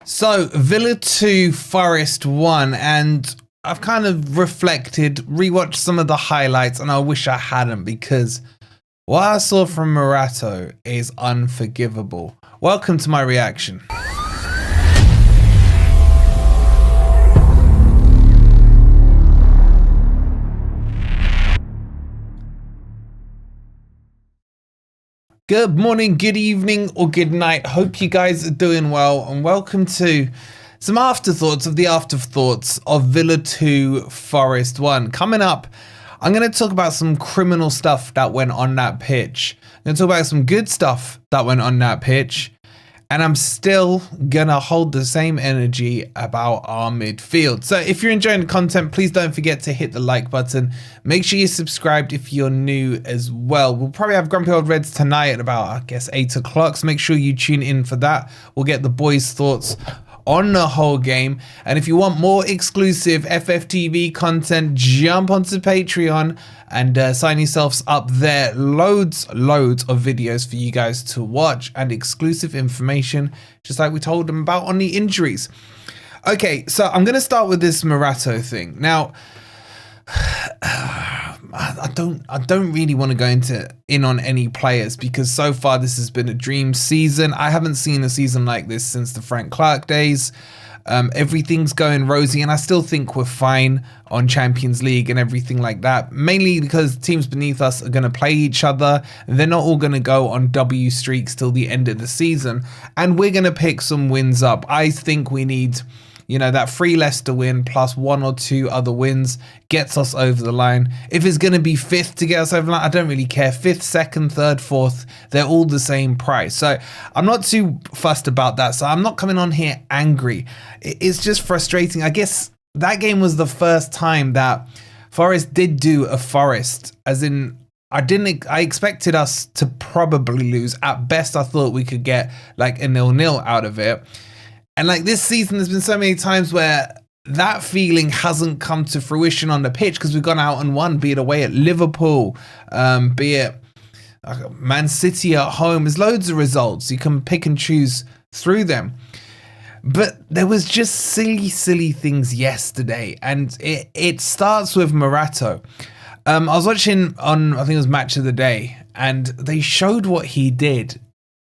So Villa 2, Forest 1, and I've kind of reflected, rewatched some of the highlights, and I wish I hadn't, because what I saw from Morato is unforgivable. Welcome to my reaction. Good morning, good evening, or good night. Hope you guys are doing well, and welcome to some afterthoughts of the afterthoughts of Villa 2, Forest 1. Coming up, I'm going to talk about some criminal stuff that went on that pitch. I'm going to talk about some good stuff that went on that pitch. And I'm still going to hold the same energy about our midfield. So if you're enjoying the content, please don't forget to hit the like button. Make sure you're subscribed if you're new as well. We'll probably have Grumpy Old Reds tonight at about, I guess, 8 o'clock. So make sure you tune in for that. We'll get the boys' thoughts on the whole game. And if you want more exclusive FFTV content, jump onto Patreon and sign yourselves up there. Loads of videos for you guys to watch and exclusive information, just like we told them about on the injuries. Okay, so I'm going to start with this Morato thing. Now, I don't really want to go in on any players, because so far this has been a dream season. I haven't seen a season like this since the Frank Clark days. Everything's going rosy, and I still think we're fine on Champions League and everything like that, mainly because teams beneath us are going to play each other. They're not all going to go on W streaks till the end of the season, and we're going to pick some wins up. I think we need, you know, that 3 Leicester win plus 1 or 2 other wins gets us over the line. If it's going to be 5th to get us over the line, I don't really care. 5th, 2nd, 3rd, 4th, they're all the same price. So I'm not too fussed about that. So I'm not coming on here angry. It's just frustrating. I guess that game was the first time that Forest did do a Forest, as in, I expected us to probably lose. At best, I thought we could get like a 0-0 out of it. And like this season, there's been so many times where that feeling hasn't come to fruition on the pitch, because we've gone out and won, be it away at Liverpool, be it Man City at home. There's loads of results. You can pick and choose through them. But there was just silly things yesterday. And it starts with Morato. I was watching on, I think it was Match of the Day, and they showed what he did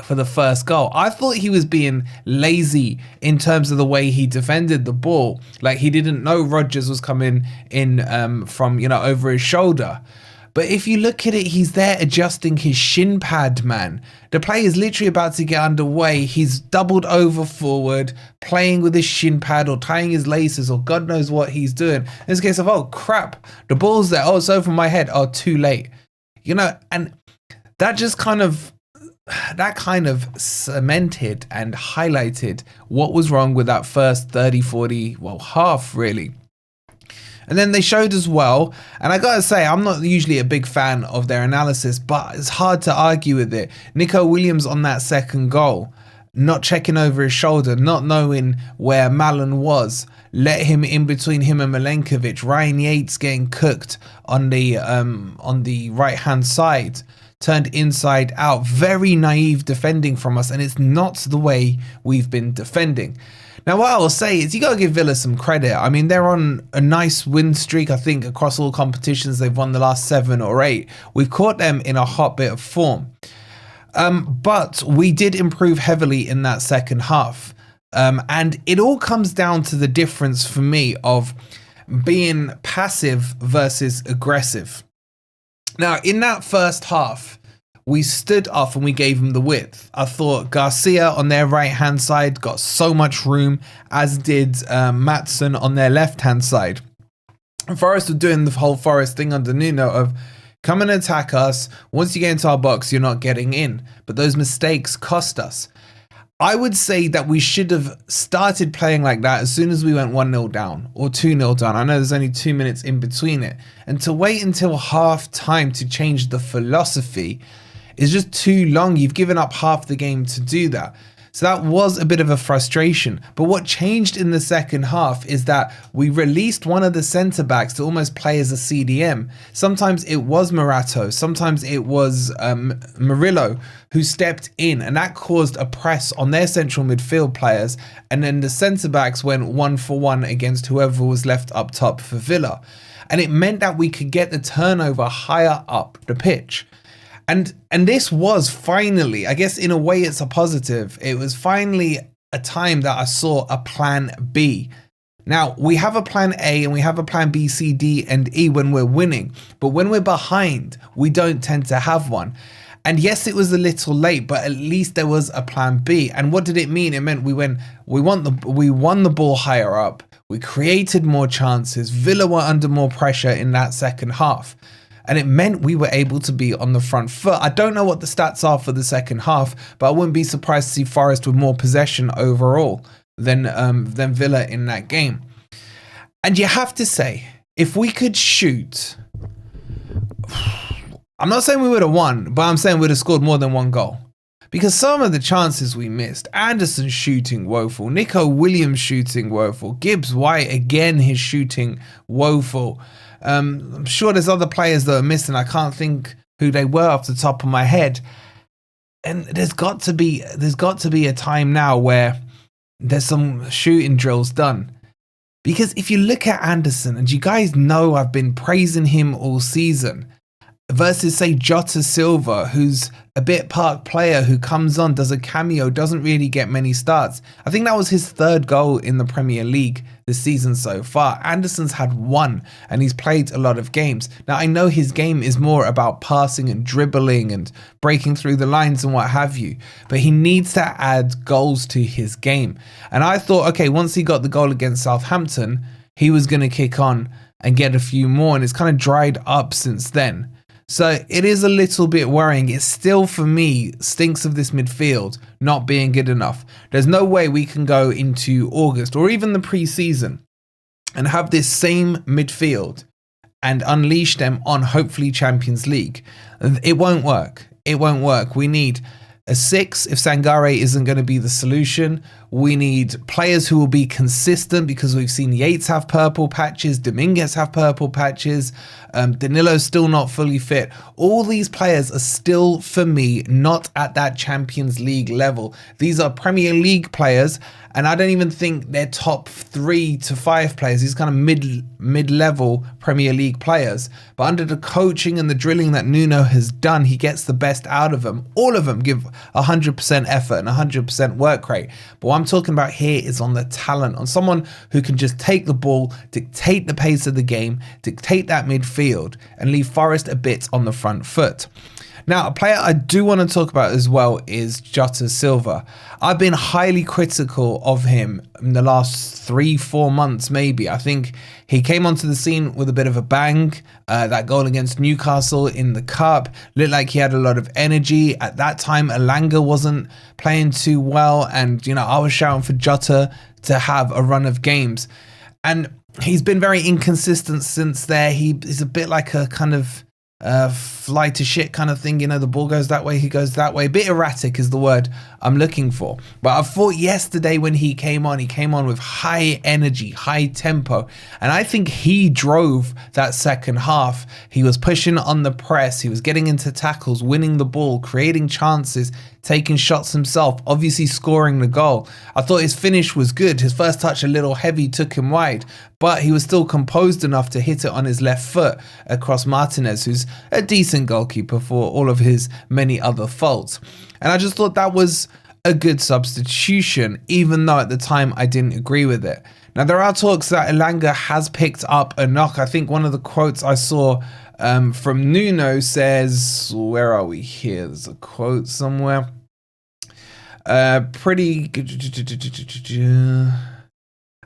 for the first goal. I thought he was being lazy in terms of the way he defended the ball. Like, he didn't know Rodgers was coming in from, you know, over his shoulder. But if you look at it, he's there adjusting his shin pad, man. The play is literally about to get underway. He's doubled over forward, playing with his shin pad or tying his laces, or God knows what he's doing. In this case of, oh crap, the ball's there. Oh, it's over my head. Oh, too late. You know, and that just kind of cemented and highlighted what was wrong with that first 30, 40, well, half really. And then they showed as well, and I gotta say, I'm not usually a big fan of their analysis, but it's hard to argue with it. Nico Williams on that second goal, not checking over his shoulder, not knowing where Malin was, let him in between him and Milenkovic. Ryan Yates getting cooked on the right hand side, turned inside out. Very naive defending from us, and it's not the way we've been defending. Now, what I will say is, you got to give Villa some credit. I mean, they're on a nice win streak. I think across all competitions, they've won the last 7 or 8. We've caught them in a hot bit of form. But we did improve heavily in that second half. And it all comes down to the difference for me of being passive versus aggressive. Now, in that first half, we stood off and we gave them the width. I thought Garcia on their right-hand side got so much room, as did Maatsen on their left-hand side. And Forest were doing the whole Forest thing under Nuno of, come and attack us. Once you get into our box, you're not getting in. But those mistakes cost us. I would say that we should have started playing like that as soon as we went 1-0 down or 2-0 down. I know there's only 2 minutes in between it. And to wait until half time to change the philosophy is just too long. You've given up half the game to do that. So that was a bit of a frustration. But what changed in the second half is that we released one of the centre backs to almost play as a CDM. Sometimes it was Morato, sometimes it was Murillo who stepped in, and that caused a press on their central midfield players. And then the centre backs went 1-for-1 against whoever was left up top for Villa. And it meant that we could get the turnover higher up the pitch. And this was finally, I guess in a way it's a positive, it was finally a time that I saw a plan B. Now, we have a plan A and we have a plan B, C, D, and E when we're winning. But when we're behind, we don't tend to have one. And yes, it was a little late, but at least there was a plan B. And what did it mean? It meant we won the ball higher up. We created more chances. Villa were under more pressure in that second half. And it meant we were able to be on the front foot. I don't know what the stats are for the second half, but I wouldn't be surprised to see Forest with more possession overall than Villa in that game. And you have to say, if we could shoot, I'm not saying we would have won, but I'm saying we'd have scored more than one goal. Because some of the chances we missed, Anderson shooting woeful, Nico Williams shooting woeful, Gibbs White again, his shooting woeful. I'm sure there's other players that are missing. I can't think who they were off the top of my head. And there's got to be a time now where there's some shooting drills done. Because if you look at Anderson, and you guys know I've been praising him all season, versus say Jota Silva, who's a bit part player who comes on, does a cameo, doesn't really get many starts. I think that was his third goal in the Premier League this season so far. Anderson's had one and he's played a lot of games. Now I know his game is more about passing and dribbling and breaking through the lines and what have you, but he needs to add goals to his game. And I thought, okay, once he got the goal against Southampton, he was going to kick on and get a few more, and it's kind of dried up since then. So it is a little bit worrying. It still, for me, stinks of this midfield not being good enough. There's no way we can go into August or even the pre-season and have this same midfield and unleash them on hopefully Champions League. It won't work. It won't work. We need a 6 if Sangare isn't going to be the solution. We need players who will be consistent, because we've seen Yates have purple patches, Dominguez have purple patches, Danilo's still not fully fit. All these players are still, for me, not at that Champions League level. These are Premier League players, and I don't even think they're top 3 to 5 players. These kind of mid-level Premier League players. But under the coaching and the drilling that Nuno has done, he gets the best out of them. All of them give 100% effort and 100% work rate. But what I'm talking about here is on the talent, on someone who can just take the ball, dictate the pace of the game, dictate that midfield, and leave Forest a bit on the front foot. Now, a player I do want to talk about as well is Jota Silva. I've been highly critical of him in the last 3-4 months, maybe. I think he came onto the scene with a bit of a bang. That goal against Newcastle in the Cup looked like he had a lot of energy. At that time, Elanga wasn't playing too well. And, you know, I was shouting for Jota to have a run of games. And he's been very inconsistent since there. He's a bit like a kind of fly to shit kind of thing, you know, the ball goes that way, he goes that way. A bit erratic is the word I'm looking for. But I thought yesterday when he came on with high energy, high tempo, and I think he drove that second half. He was pushing on the press, he was getting into tackles, winning the ball, creating chances, taking shots himself, obviously scoring the goal. I thought his finish was good. His first touch a little heavy, took him wide, but he was still composed enough to hit it on his left foot across Martinez, who's a decent goalkeeper for all of his many other faults. And I just thought that was a good substitution, even though at the time I didn't agree with it. Now, there are talks that Elanga has picked up a knock. I think one of the quotes I saw from Nuno says, where are we here? There's a quote somewhere. Pretty good.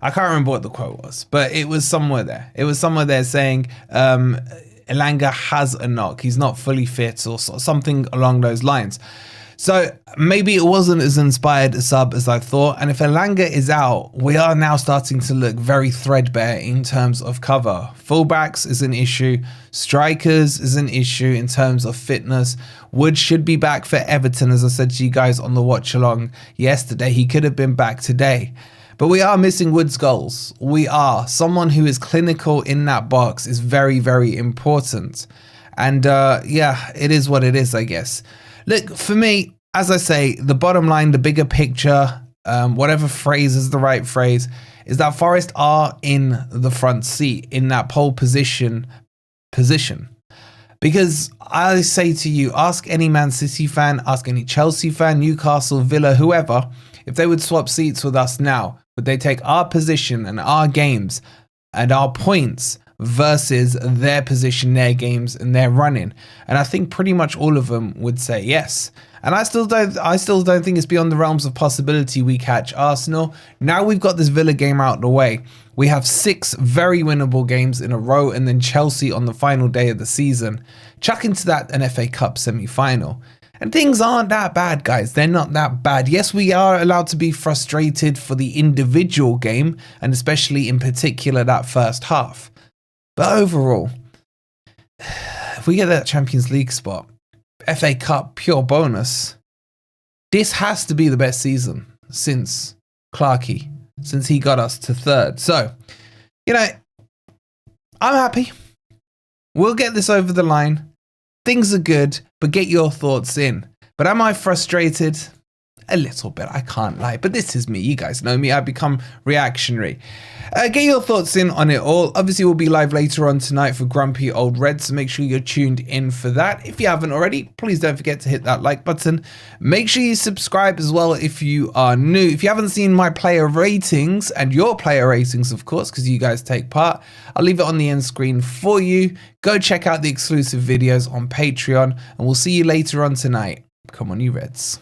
I can't remember what the quote was, but it was somewhere there. It was somewhere there saying Elanga has a knock. He's not fully fit or something along those lines. So maybe it wasn't as inspired a sub as I thought. And if Elanga is out, we are now starting to look very threadbare in terms of cover. Fullbacks is an issue. Strikers is an issue in terms of fitness. Wood should be back for Everton, as I said to you guys on the watch along yesterday. He could have been back today. But we are missing Wood's goals. We are. Someone who is clinical in that box is very, very important. And yeah, it is what it is, I guess. Look, for me, as I say, the bottom line, the bigger picture, whatever phrase is the right phrase, is that Forest are in the front seat, in that pole position. Because I say to you, ask any Man City fan, ask any Chelsea fan, Newcastle, Villa, whoever, if they would swap seats with us now, would they take our position and our games and our points versus their position, their games, and their running? And I think pretty much all of them would say yes. And I still don't think it's beyond the realms of possibility we catch Arsenal. Now we've got this Villa game out of the way. We have 6 very winnable games in a row, and then Chelsea on the final day of the season. Chuck into that an FA Cup semi-final. And things aren't that bad, guys. They're not that bad. Yes, we are allowed to be frustrated for the individual game, and especially in particular that first half. But overall, if we get that Champions League spot, FA Cup, pure bonus, this has to be the best season since Clarkey, since he got us to 3rd. So, you know, I'm happy. We'll get this over the line. Things are good, but get your thoughts in. But am I frustrated? A little bit, I can't lie, but this is me. You guys know me. I become reactionary. Get your thoughts in on it all. Obviously, we'll be live later on tonight for Grumpy Old Red, so make sure you're tuned in for that. If you haven't already, please don't forget to hit that like button. Make sure you subscribe as well if you are new. If you haven't seen my player ratings, and your player ratings, of course, because you guys take part, I'll leave it on the end screen for you. Go check out the exclusive videos on Patreon, and we'll see you later on tonight. Come on, you Reds.